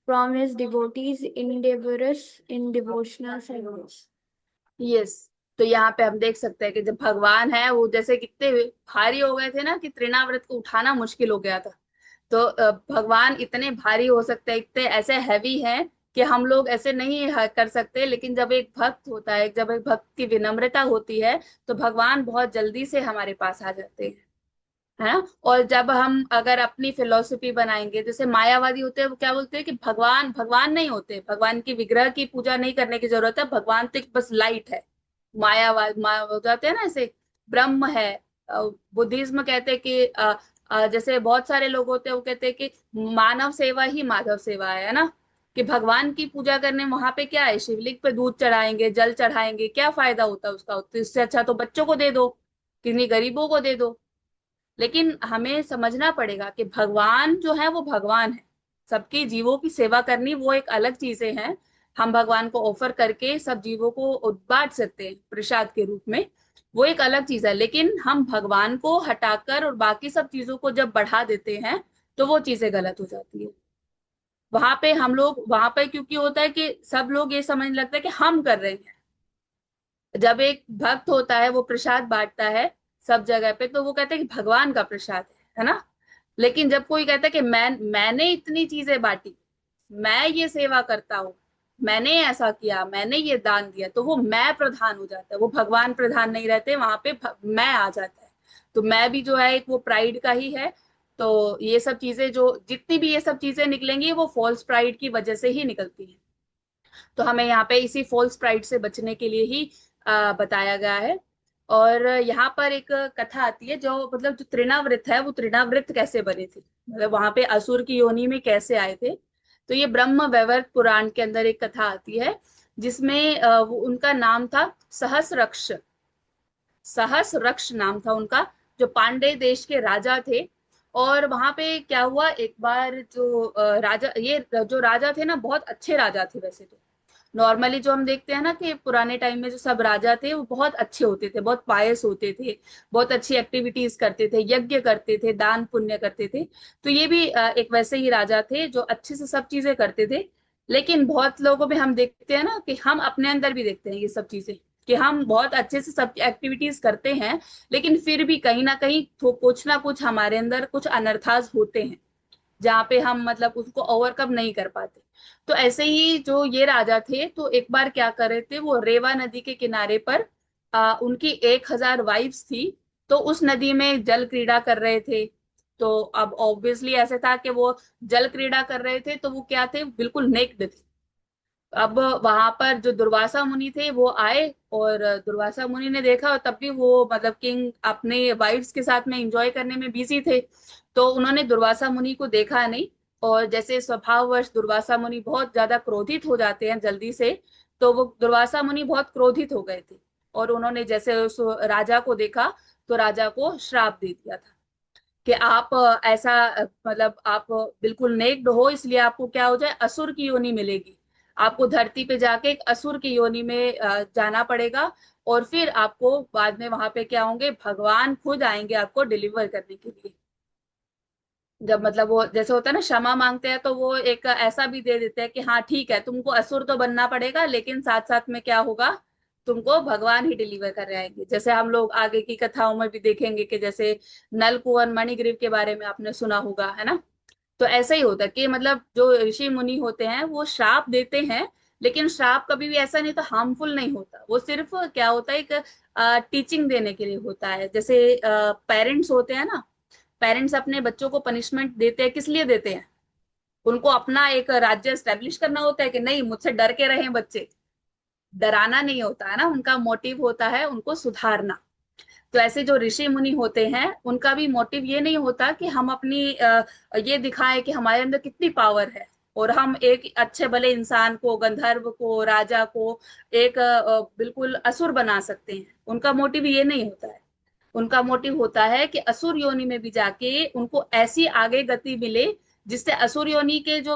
from his devotees' endeavors in devotional service. Yes. तो यहाँ पे हम देख सकते हैं कि जब भगवान है, वो जैसे कितने भारी हो गए थे ना कि तृणाव्रत को उठाना मुश्किल हो गया था। तो भगवान इतने भारी हो सकते हैं, इतने ऐसे हैवी हैं कि हम लोग ऐसे नहीं कर सकते, लेकिन जब एक भक्त होता है, जब एक भक्त की विनम्रता होती है, तो भगवान बहुत जल्दी से हमारे पास आ जाते हैं, है ना। और जब हम अगर अपनी फिलोसफी बनाएंगे, जैसे मायावादी होते हैं, वो क्या बोलते हैं कि भगवान भगवान नहीं होते, भगवान की विग्रह की पूजा नहीं करने की जरूरत है, भगवान तो एक बस लाइट है। हो जाते हैं ना ऐसे, ब्रह्म है। बुद्धिज्म कहते हैं कि जैसे बहुत सारे लोग होते हैं, वो कहते हैं कि मानव सेवा ही माधव सेवा है ना। कि भगवान की पूजा करने वहां पे क्या है? शिवलिंग पे दूध चढ़ाएंगे, जल चढ़ाएंगे, क्या फायदा होता है उसका? तो इससे अच्छा तो बच्चों को दे दो, किन्हीं गरीबों को दे दो। लेकिन हमें समझना पड़ेगा कि भगवान जो है वो भगवान है, सबके जीवों की सेवा करनी वो एक अलग चीजें हैं। हम भगवान को ऑफर करके सब जीवों को बांट सकते हैं प्रसाद के रूप में, वो एक अलग चीज है। लेकिन हम भगवान को हटाकर और बाकी सब चीजों को जब बढ़ा देते हैं, तो वो चीजें गलत हो जाती है। वहां पे हम लोग, वहां पे क्योंकि होता है कि सब लोग ये समझने लगता है कि हम कर रहे हैं, जब एक भक्त होता है वो प्रसाद बांटता है सब जगह पे, तो वो कहते हैं कि भगवान का प्रसाद है ना। लेकिन जब कोई कहता है कि मैंने इतनी चीजें बांटी, मैं ये सेवा करता हूँ, मैंने ऐसा किया, मैंने ये दान दिया, तो वो मैं प्रधान हो जाता है, वो भगवान प्रधान नहीं रहते वहां पे, मैं आ जाता है। तो मैं भी जो है एक वो प्राइड का ही है। तो ये सब चीजें जो जितनी भी ये सब चीजें निकलेंगी वो फॉल्स प्राइड की वजह से ही निकलती है। तो हमें यहाँ पे इसी फॉल्स प्राइड से बचने के लिए ही बताया गया है। और यहाँ पर एक कथा आती है, जो मतलब जो तृणावृत है वो तृणावृत कैसे बने थे, मतलब वहां पे असुर की योनि में कैसे आए थे। तो ये ब्रह्म वैवर्त पुराण के अंदर एक कथा आती है, जिसमें उनका नाम था सहस्रक्ष। सहस्रक्ष नाम था उनका, जो पांडे देश के राजा थे। और वहां पे क्या हुआ, एक बार जो राजा, ये जो राजा थे ना बहुत अच्छे राजा थे वैसे तो। नॉर्मली जो हम देखते हैं ना कि पुराने टाइम में जो सब राजा थे वो बहुत अच्छे होते थे, बहुत पायस होते थे, बहुत अच्छी एक्टिविटीज करते थे, यज्ञ करते थे, दान पुण्य करते थे। तो ये भी एक वैसे ही राजा थे जो अच्छे से सब चीजें करते थे। लेकिन बहुत लोगों में हम देखते हैं ना कि हम अपने अंदर भी देखते हैं ये सब चीजें, कि हम बहुत अच्छे से सब एक्टिविटीज करते हैं, लेकिन फिर भी कहीं ना कहीं कुछ ना कुछ हमारे अंदर कुछ अनर्थास होते हैं, जहाँ पे हम मतलब उसको ओवरकम नहीं कर पाते। तो ऐसे ही जो ये राजा थे, तो एक बार क्या कर रहे थे, वो रेवा नदी के किनारे पर उनकी 1,000 वाइफ्स थी। तो उस नदी में जल क्रीड़ा कर रहे थे। तो अब ऑब्वियसली ऐसे था कि वो जल क्रीड़ा कर रहे थे, तो वो क्या थे, बिल्कुल नेक्ड थे। अब वहां पर जो दुर्वासा मुनि थे वो आए, और दुर्वासा मुनि ने देखा, और तब भी वो मतलब किंग अपने वाइफ्स के साथ में एंजॉय करने में बिजी थे। तो उन्होंने दुर्वासा मुनि को देखा नहीं। और जैसे स्वभाववश दुर्वासा मुनि बहुत ज्यादा क्रोधित हो जाते हैं जल्दी से, तो वो दुर्वासा मुनि बहुत क्रोधित हो गए थे। और उन्होंने जैसे उस राजा को देखा, तो राजा को श्राप दे दिया था कि आप ऐसा मतलब आप बिल्कुल नेक्ड हो, इसलिए आपको क्या हो जाए, असुर की योनि मिलेगी। आपको धरती पे जाके एक असुर की योनि में जाना पड़ेगा। और फिर आपको बाद में वहां पे क्या होंगे, भगवान खुद आएंगे आपको डिलीवर करने के लिए। जब मतलब वो जैसे होता है ना क्षमा मांगते हैं, तो वो एक ऐसा भी दे देते हैं कि हाँ ठीक है, तुमको असुर तो बनना पड़ेगा, लेकिन साथ साथ में क्या होगा, तुमको भगवान ही डिलीवर कर आएंगे। जैसे हम लोग आगे की कथाओं में भी देखेंगे कि जैसे नल कुंवर मणिग्रीव के बारे में आपने सुना होगा, है ना। तो ऐसा ही होता है कि मतलब जो ऋषि मुनि होते हैं वो श्राप देते हैं, लेकिन श्राप कभी भी ऐसा नहीं तो हार्मफुल नहीं होता, वो सिर्फ क्या होता है, एक टीचिंग देने के लिए होता है। जैसे पेरेंट्स होते हैं ना, पेरेंट्स अपने बच्चों को पनिशमेंट देते हैं, किस लिए देते हैं, उनको अपना एक राज्य एस्टेब्लिश करना होता है कि नहीं मुझसे डर के रहें बच्चे। डराना नहीं होता है ना, उनका मोटिव होता है उनको सुधारना। तो ऐसे जो ऋषि मुनि होते हैं उनका भी मोटिव ये नहीं होता कि हम अपनी ये दिखाएं कि हमारे अंदर कितनी पावर है, और हम एक अच्छे भले इंसान को, गंधर्व को, राजा को एक बिल्कुल असुर बना सकते हैं। उनका मोटिव ये नहीं होता है। उनका मोटिव होता है कि असुर योनि में भी जाके उनको ऐसी आगे गति मिले, जिससे असुर योनि के जो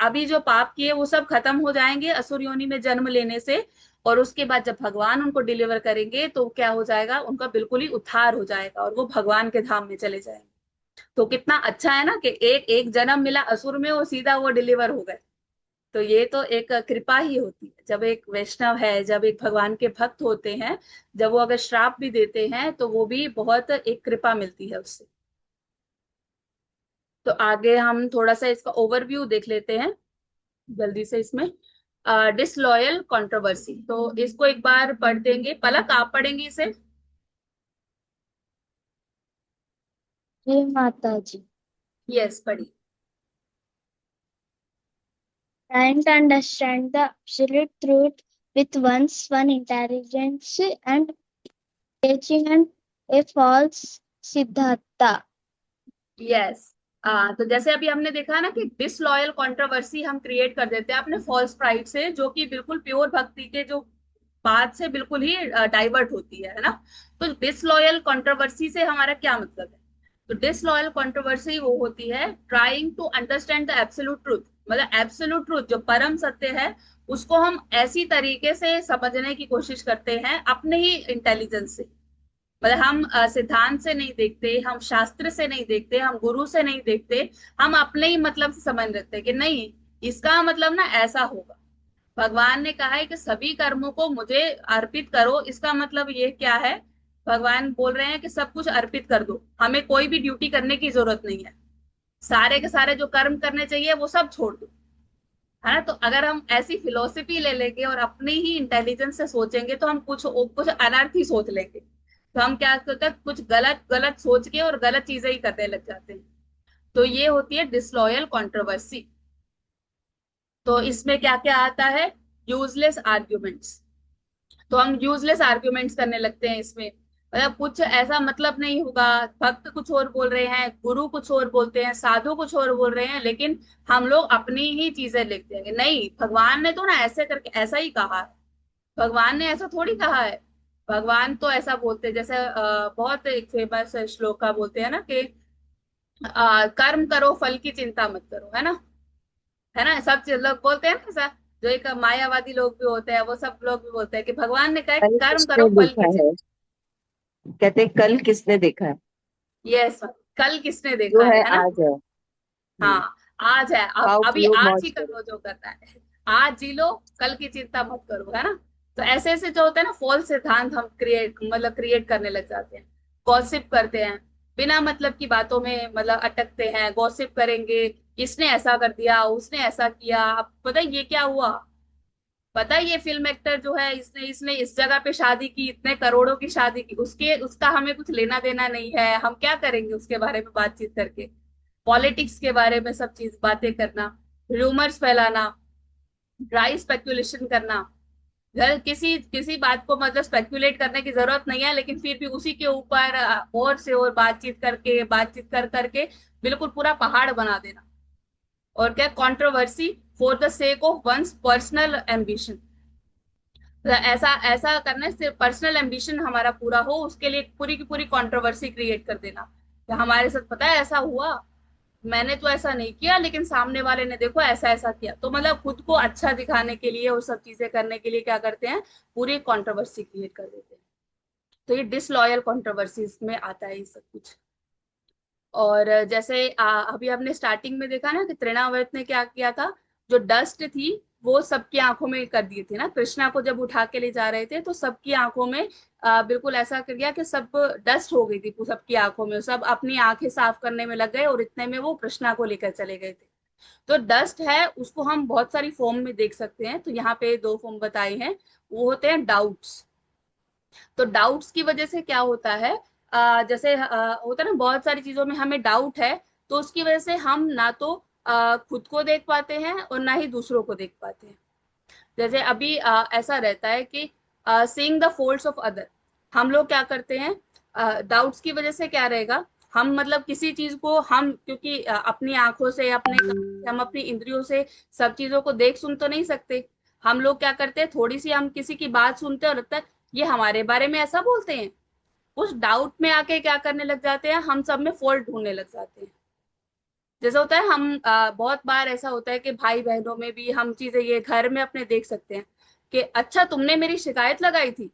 अभी जो पाप किए वो सब खत्म हो जाएंगे असुर योनि में जन्म लेने से। और उसके बाद जब भगवान उनको डिलीवर करेंगे तो क्या हो जाएगा, उनका बिल्कुल ही उद्धार हो जाएगा और वो भगवान के धाम में चले जाएंगे। तो कितना अच्छा है ना कि एक एक जन्म मिला असुर में और सीधा वो डिलीवर हो गए। तो ये तो एक कृपा ही होती है, जब एक वैष्णव है, जब एक भगवान के भक्त होते हैं, जब वो अगर श्राप भी देते हैं तो वो भी बहुत एक कृपा मिलती है उससे। तो आगे हम थोड़ा सा इसका ओवरव्यू देख लेते हैं जल्दी से इसमें। डिसलॉयल कंट्रोवर्सी, तो इसको एक बार पढ़ देंगे, पलक आप पढ़ेंगे इसे। जय माता जी। यस पढ़िए। Trying to understand the absolute truth with one's one intelligence and teaching and a false siddhartha. Yes. तो जैसे अभी हमने देखा ना कि डिसलॉयल कंट्रोवर्सी हम क्रिएट कर देते हैं अपने फॉल्स प्राइड से, जो कि बिल्कुल प्योर भक्ति के जो बात से बिल्कुल ही डाइवर्ट होती है ना। तो डिसलॉयल कंट्रोवर्सी से हमारा क्या मतलब है, तो डिसलॉयल कंट्रोवर्सी वो होती है trying to understand the absolute truth, मतलब एब्सोल्यूट ट्रूथ जो परम सत्य है उसको हम ऐसी तरीके से समझने की कोशिश करते हैं अपने ही इंटेलिजेंस से। मतलब हम सिद्धांत से नहीं देखते, हम शास्त्र से नहीं देखते, हम गुरु से नहीं देखते, हम अपने ही मतलब से समझ लेते हैं कि नहीं इसका मतलब ना ऐसा होगा। भगवान ने कहा है कि सभी कर्मों को मुझे अर्पित करो। इसका मतलब ये क्या है? भगवान बोल रहे हैं कि सब कुछ अर्पित कर दो, हमें कोई भी ड्यूटी करने की जरूरत नहीं है। सारे के सारे जो कर्म करने चाहिए वो सब छोड़ दो, है ना। तो अगर हम ऐसी फिलोसफी ले लेंगे और अपनी ही इंटेलिजेंस से सोचेंगे तो हम कुछ अनर्थ ही सोच लेंगे। तो हम क्या करते हैं, कुछ गलत गलत सोच के और गलत चीजें ही करने लग जाते हैं। तो ये होती है डिसलॉयल कंट्रोवर्सी। तो इसमें क्या क्या आता है? Useless arguments. तो हम यूजलेस आर्ग्यूमेंट्स करने लगते हैं इसमें, मतलब कुछ ऐसा मतलब नहीं होगा। भक्त कुछ और बोल रहे हैं, गुरु कुछ और बोलते हैं, साधु कुछ और बोल रहे हैं, लेकिन हम लोग अपनी ही चीजें लिखते हैं। नहीं, भगवान ने तो ना ऐसे करके ऐसा ही कहा है। भगवान ने ऐसा थोड़ी कहा है। भगवान तो ऐसा बोलते हैं, जैसे बहुत एक फेमस श्लोक का बोलते हैं ना कि कर्म करो फल की चिंता मत करो, है ना। है ना, सब चीज लोग बोलते हैं ना ऐसा। जो एक मायावादी लोग भी होते हैं वो सब लोग भी बोलते हैं कि भगवान ने कहा है कि कल कर्म किसने करो फल देखा की है? चिंता। कहते हैं, कल किसने देखा है? यस, कल किसने जो देखा है है ना। आज है। हाँ, आज है, अब खाओ अभी पियो आज ही मौज कर करो। लो जो करना है। आज जी लो, कल की चिंता मत करो, है ना। तो ऐसे ऐसे जो होता है ना फॉल्स सिद्धांत हम क्रिएट करने लग जाते हैं। गॉसिप करते हैं, बिना मतलब की बातों में मतलब अटकते हैं, गॉसिप करेंगे। इसने ऐसा कर दिया, उसने ऐसा किया, अब पता है ये क्या हुआ। पता है ये फिल्म एक्टर जो है, इसने इसने इस जगह पे शादी की, इतने करोड़ों की शादी की, उसके उसका हमें कुछ लेना देना नहीं है, हम क्या करेंगे उसके बारे में बातचीत करके। पॉलिटिक्स के बारे में सब चीज बातें करना, रूमर्स फैलाना, ड्राई स्पेकुलेशन करना। किसी किसी बात को मतलब स्पेकुलेट करने की जरूरत नहीं है, लेकिन फिर भी उसी के ऊपर और से और बातचीत कर करके बिल्कुल पूरा पहाड़ बना देना। और क्या, controversy for the sake of one's personal ambition. ऐसा ऐसा करना है, सिर्फ पर्सनल एम्बिशन हमारा पूरा हो उसके लिए पूरी की पूरी कंट्रोवर्सी क्रिएट कर देना कि हमारे साथ पता है ऐसा हुआ, मैंने तो ऐसा नहीं किया लेकिन सामने वाले ने देखो ऐसा ऐसा किया। तो मतलब खुद को अच्छा दिखाने के लिए और सब चीजें करने के लिए क्या करते हैं, पूरी कंट्रोवर्सी क्रिएट कर देते हैं। तो ये डिसलॉयल कंट्रोवर्सीज में आता है ये सब कुछ। और जैसे अभी हमने स्टार्टिंग में देखा ना कि तृणावर्त ने क्या किया था, जो डस्ट थी वो सबकी आंखों में कर दी थी ना। कृष्णा को जब उठा के ले जा रहे थे तो सबकी आंखों में बिल्कुल ऐसा कर दिया कि सब डस्ट हो गई थी सबकी आंखों में, सब अपनी आंखें साफ करने में लग गए और इतने में वो कृष्णा को लेकर चले गए थे। तो डस्ट है उसको हम बहुत सारी फॉर्म में देख सकते हैं। तो यहाँ पे दो फॉर्म बताए हैं, वो होते हैं डाउट्स। तो डाउट्स की वजह से क्या होता है, जैसे होता है ना बहुत सारी चीजों में हमें डाउट है, तो उसकी वजह से हम ना तो खुद को देख पाते हैं और ना ही दूसरों को देख पाते हैं। जैसे अभी ऐसा रहता है कि seeing the faults of other, हम लोग क्या करते हैं, डाउट्स की वजह से क्या रहेगा, हम मतलब किसी चीज को हम क्योंकि अपनी आंखों से अपने कान से हम अपनी इंद्रियों से सब चीजों को देख सुन तो नहीं सकते। हम लोग क्या करते हैं, थोड़ी सी हम किसी की बात सुनते हैं और लगता है ये हमारे बारे में ऐसा बोलते हैं, उस डाउट में आके क्या करने लग जाते हैं, हम सब में फॉल्ट ढूंढने लग जाते हैं। जैसा होता है हम बहुत बार ऐसा होता है कि भाई बहनों में भी हम चीजें ये घर में अपने देख सकते हैं कि अच्छा तुमने मेरी शिकायत लगाई थी।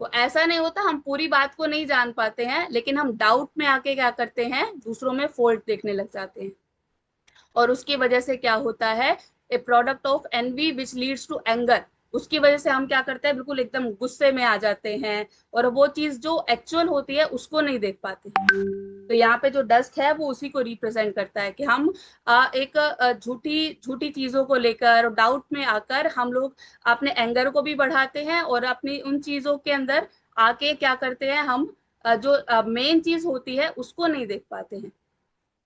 तो ऐसा नहीं होता, हम पूरी बात को नहीं जान पाते हैं लेकिन हम डाउट में आके क्या करते हैं, दूसरों में फॉल्ट देखने लग जाते हैं। और उसकी वजह से क्या होता है, a product of envy which leads to anger. उसकी वजह से हम क्या करते हैं, बिल्कुल एकदम गुस्से में आ जाते हैं और वो चीज जो एक्चुअल होती है उसको नहीं देख पाते। तो यहाँ पे जो डस्ट है वो उसी को रिप्रेजेंट करता है कि हम एक झूठी झूठी चीजों को लेकर डाउट में आकर हम लोग अपने एंगर को भी बढ़ाते हैं और अपनी उन चीजों के अंदर आके क्या करते हैं, हम जो मेन चीज होती है उसको नहीं देख पाते हैं,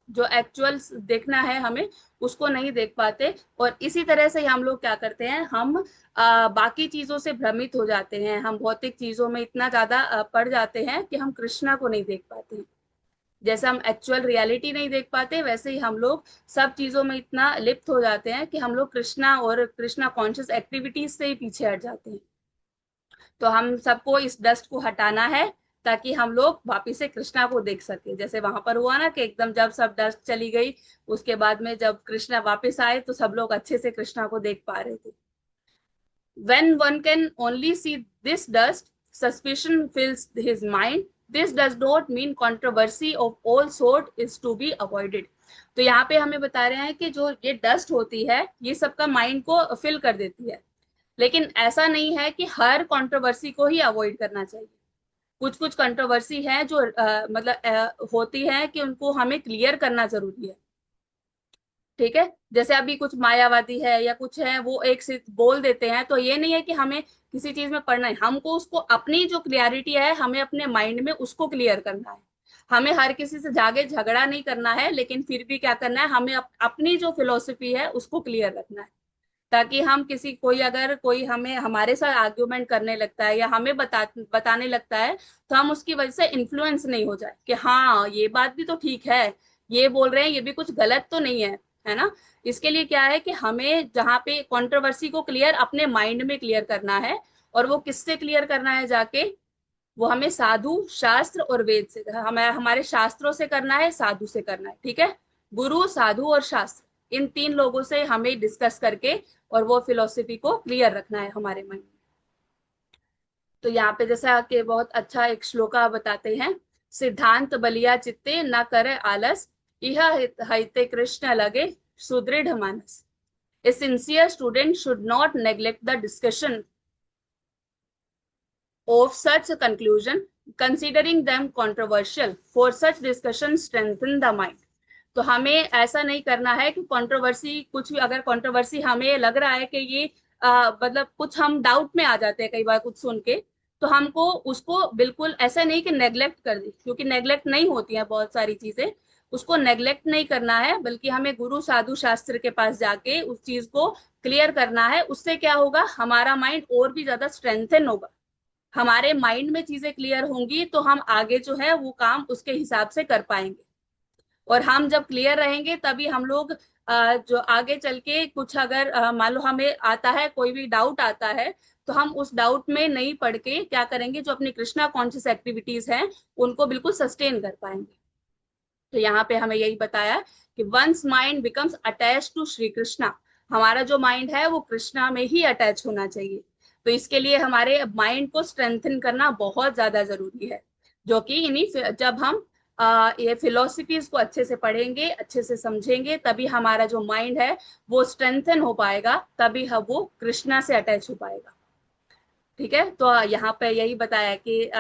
जो एक्चुअल देखना है हमें उसको नहीं देख पाते। और इसी तरह से हम लोग क्या करते हैं, हम बाकी चीजों से भ्रमित हो जाते हैं, हम भौतिक चीजों में इतना ज्यादा पड़ जाते हैं कि हम कृष्णा को नहीं देख पाते हैं। जैसे हम एक्चुअल रियलिटी नहीं देख पाते वैसे ही हम लोग सब चीजों में इतना लिप्त हो जाते हैं कि हम लोग कृष्णा और कृष्णा कॉन्शियस एक्टिविटीज से ही पीछे हट जाते हैं। तो हम सबको इस डस्ट को हटाना है ताकि हम लोग वापिस से कृष्णा को देख सके। जैसे वहां पर हुआ ना कि एकदम जब सब डस्ट चली गई, उसके बाद में जब कृष्णा वापस आए तो सब लोग अच्छे से कृष्णा को देख पा रहे थे। When one can only see this dust, suspicion fills his mind. This does not mean controversy of all sort is to be avoided. तो यहाँ पे हमें बता रहे हैं कि जो ये डस्ट होती है ये सबका माइंड को फिल कर देती है, लेकिन ऐसा नहीं है कि हर कंट्रोवर्सी को ही अवॉइड करना चाहिए। कुछ कुछ कंट्रोवर्सी है जो मतलब होती है कि उनको हमें क्लियर करना जरूरी है। ठीक है, जैसे अभी कुछ मायावादी है या कुछ है, वो एक से बोल देते हैं, तो ये नहीं है कि हमें किसी चीज में पढ़ना है, हमको उसको अपनी जो क्लियरिटी है हमें अपने माइंड में उसको क्लियर करना है। हमें हर किसी से जाके झगड़ा नहीं करना है, लेकिन फिर भी क्या करना है, हमें अपनी जो फिलोसफी है उसको क्लियर रखना है, ताकि हम किसी कोई अगर कोई हमें हमारे साथ आर्ग्यूमेंट करने लगता है या हमें बताने लगता है, तो हम उसकी वजह से इन्फ्लुएंस नहीं हो जाए कि हाँ ये बात भी तो ठीक है, ये बोल रहे हैं ये भी कुछ गलत तो नहीं है ना। इसके लिए क्या है कि हमें जहाँ पे कंट्रोवर्सी को क्लियर अपने माइंड में क्लियर करना है, और वो किससे क्लियर करना है जाके, वो हमें साधु शास्त्र और वेद से, हमें हमारे शास्त्रों से करना है, साधु से करना है। ठीक है, गुरु साधु और शास्त्र, इन तीन लोगों से हमें डिस्कस करके और वो फिलोसफी को क्लियर रखना है हमारे मन में। तो यहाँ पे जैसा कि बहुत अच्छा एक श्लोका बताते हैं, सिद्धांत बलिया चित्ते न करे आलस, यह हिते कृष्ण लगे सुदृढ़ मानस। A sincere student should not neglect the discussion of such a conclusion, considering them controversial, for such discussion strengthen the mind। तो हमें ऐसा नहीं करना है कि कंट्रोवर्सी कुछ भी, अगर कंट्रोवर्सी हमें लग रहा है कि ये मतलब कुछ हम डाउट में आ जाते हैं कई बार कुछ सुन के, तो हमको उसको बिल्कुल ऐसा नहीं कि नेग्लेक्ट कर दे, क्योंकि नेग्लेक्ट नहीं होती है बहुत सारी चीजें, उसको नेग्लेक्ट नहीं करना है, बल्कि हमें गुरु साधु शास्त्र के पास जाके उस चीज को क्लियर करना है। उससे क्या होगा, हमारा माइंड और भी ज्यादा स्ट्रेंथन होगा। हमारे माइंड में चीजें क्लियर होंगी तो हम आगे जो है वो काम उसके हिसाब से कर पाएंगे, और हम जब क्लियर रहेंगे तभी हम लोग जो आगे चल के कुछ अगर मान लो हमें आता है, कोई भी डाउट आता है, तो हम उस डाउट में नहीं पड़ के क्या करेंगे, जो अपनी कृष्णा कॉन्शियस एक्टिविटीज हैं उनको बिल्कुल सस्टेन कर पाएंगे। तो यहाँ पे हमें यही बताया कि once mind becomes attach to Shri Krishna, हमारा जो माइंड है वो कृष्णा में ही अटैच होना चाहिए। तो इसके लिए हमारे माइंड को स्ट्रेंथन करना बहुत ज्यादा जरूरी है, जो कि इन्हीं जब हम ये फिलोसफीज को अच्छे से पढ़ेंगे, अच्छे से समझेंगे, तभी हमारा जो माइंड है वो स्ट्रेंथन हो पाएगा, तभी हम वो कृष्णा से अटैच हो पाएगा। ठीक है, तो यहाँ पे यही बताया कि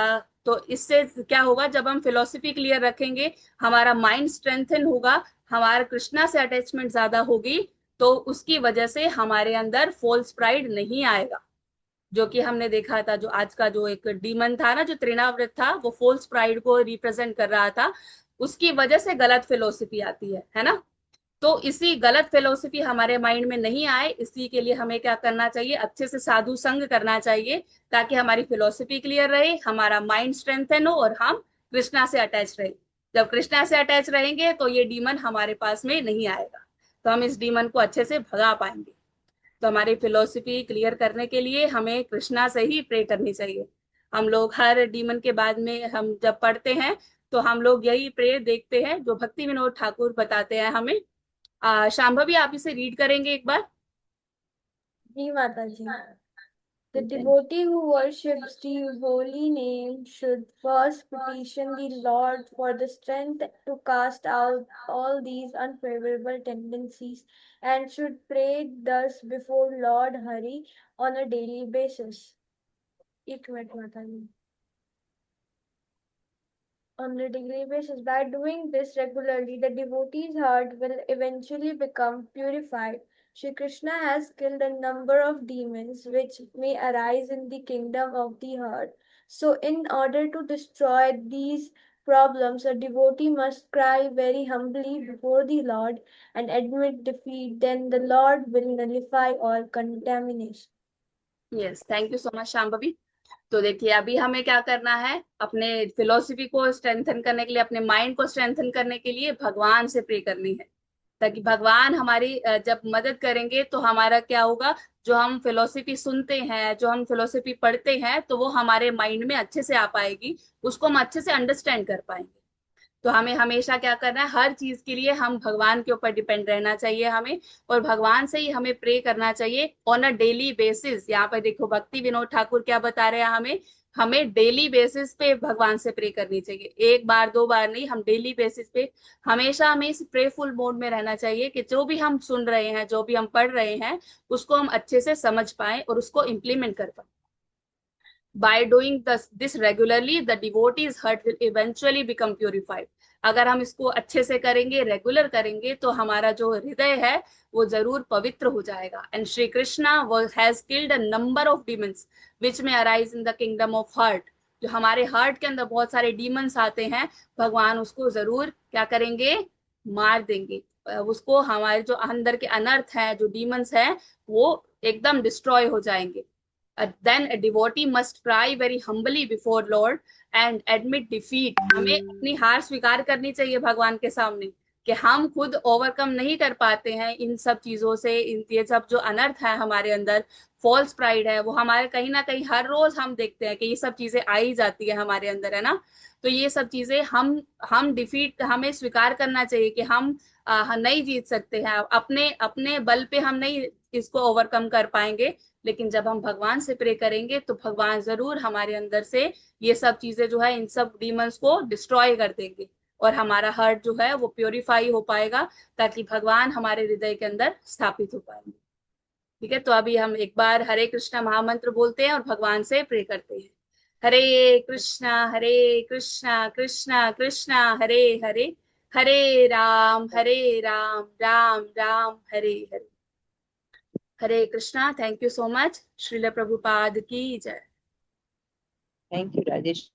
तो इससे क्या होगा, जब हम फिलोसफी क्लियर रखेंगे, हमारा माइंड स्ट्रेंथन होगा, हमारा कृष्णा से अटैचमेंट ज्यादा होगी, तो उसकी वजह से हमारे अंदर फॉल्स प्राइड नहीं आएगा। जो कि हमने देखा था, जो आज का जो एक डीमन था ना, जो तृणावृत था, वो फॉल्स प्राइड को रिप्रेजेंट कर रहा था, उसकी वजह से गलत फिलोसफी आती है ना। तो इसी गलत फिलोसफी हमारे माइंड में नहीं आए, इसी के लिए हमें क्या करना चाहिए, अच्छे से साधु संग करना चाहिए, ताकि हमारी फिलोसफी क्लियर रहे, हमारा माइंड स्ट्रेंथन हो और हम कृष्णा से अटैच रहे। जब कृष्णा से अटैच रहेंगे तो ये डीमन हमारे पास में नहीं आएगा, तो हम इस डीमन को अच्छे से भगा पाएंगे। तो हमारी फिलोसफी क्लियर करने के लिए हमें कृष्णा से ही प्रे करनी चाहिए। हम लोग हर डीमन के बाद में हम जब पढ़ते हैं, तो हम लोग यही प्रे देखते हैं जो भक्ति विनोद ठाकुर बताते हैं हमें। शांभवी, आप इसे रीड करेंगे एक बार? जी माता जी। The devotee who worships the holy name should first petition the Lord for the strength to cast out all these unfavorable tendencies and should pray thus before Lord Hari on a daily basis. एक मिनट माता जी। On a daily basis. By doing this regularly, the devotee's heart will eventually become purified. Shri Krishna has killed a number of demons which may arise in the kingdom of the heart. So, in order to destroy these problems, a devotee must cry very humbly before the Lord and admit defeat. Then the Lord will nullify all contamination. Yes, thank you so much Shambhavi. तो देखिए, अभी हमें क्या करना है, अपने फिलोसफी को स्ट्रेंथन करने के लिए, अपने माइंड को स्ट्रेंथन करने के लिए भगवान से प्रे करनी है, ताकि भगवान हमारी जब मदद करेंगे तो हमारा क्या होगा, जो हम फिलोसफी सुनते हैं, जो हम फिलोसफी पढ़ते हैं, तो वो हमारे माइंड में अच्छे से आ पाएगी, उसको हम अच्छे से अंडरस्टैंड कर पाएंगे। तो हमें हमेशा क्या करना है, हर चीज के लिए हम भगवान के ऊपर डिपेंड रहना चाहिए हमें, और भगवान से ही हमें प्रे करना चाहिए ऑन अ डेली बेसिस। यहाँ पर देखो भक्ति विनोद ठाकुर क्या बता रहे हैं हमें, हमें डेली बेसिस पे भगवान से प्रे करनी चाहिए, एक बार दो बार नहीं, हम डेली बेसिस पे हमेशा हमें इस प्रेफुल मोड में रहना चाहिए कि जो भी हम सुन रहे हैं, जो भी हम पढ़ रहे हैं, उसको हम अच्छे से समझ पाए और उसको इम्प्लीमेंट कर पाए। By doing this regularly, the devotee's heart will eventually become purified. अगर हम इसको अच्छे से करेंगे, रेगुलर करेंगे, तो हमारा जो हृदय है वो जरूर पवित्र हो जाएगा। And Shri Krishna has killed a number of demons which may arise in the kingdom of heart. जो हमारे हार्ट के अंदर बहुत सारे डीमंस आते हैं, भगवान उसको जरूर क्या करेंगे, मार देंगे। उसको हमारे जो अंदर के अनर्थ हैं, जो डीमंस हैं, वो एकदम डिस्ट्रॉय हो जाएंगे। Then a devotee must cry very humbly before Lord and admit defeat. हमें अपनी हार स्वीकार करनी चाहिए भगवान के सामने कि हम खुद ओवरकम नहीं कर पाते हैं इन सब चीजों से। ये सब जो अनर्थ है हमारे अंदर, फॉल्स प्राइड है, वो हमारे कहीं ना कहीं हर रोज हम देखते हैं कि ये सब चीजें आई जाती है हमारे अंदर, है ना। तो ये सब चीजें हम डिफीट हमें स्वीकार करना चाहिए कि हम नहीं जीत सकते हैं, अपने अपने बल पे हम नहीं इसको ओवरकम कर पाएंगे। लेकिन जब हम भगवान से प्रे करेंगे तो भगवान जरूर हमारे अंदर से ये सब चीजें जो है, इन सब डीमंस को डिस्ट्रॉय कर देंगे, और हमारा हार्ट जो है वो प्योरीफाई हो पाएगा, ताकि भगवान हमारे हृदय के अंदर स्थापित हो पाएंगे। ठीक है, तो अभी हम एक बार हरे कृष्णा महामंत्र बोलते हैं और भगवान से प्रे करते हैं। Hare Krishna Krishna Krishna Hare Hare, Hare Ram Ram Ram Hare Hare. Hare Krishna. Thank you so much. Srila Prabhupada की जय। Thank you Rajesh.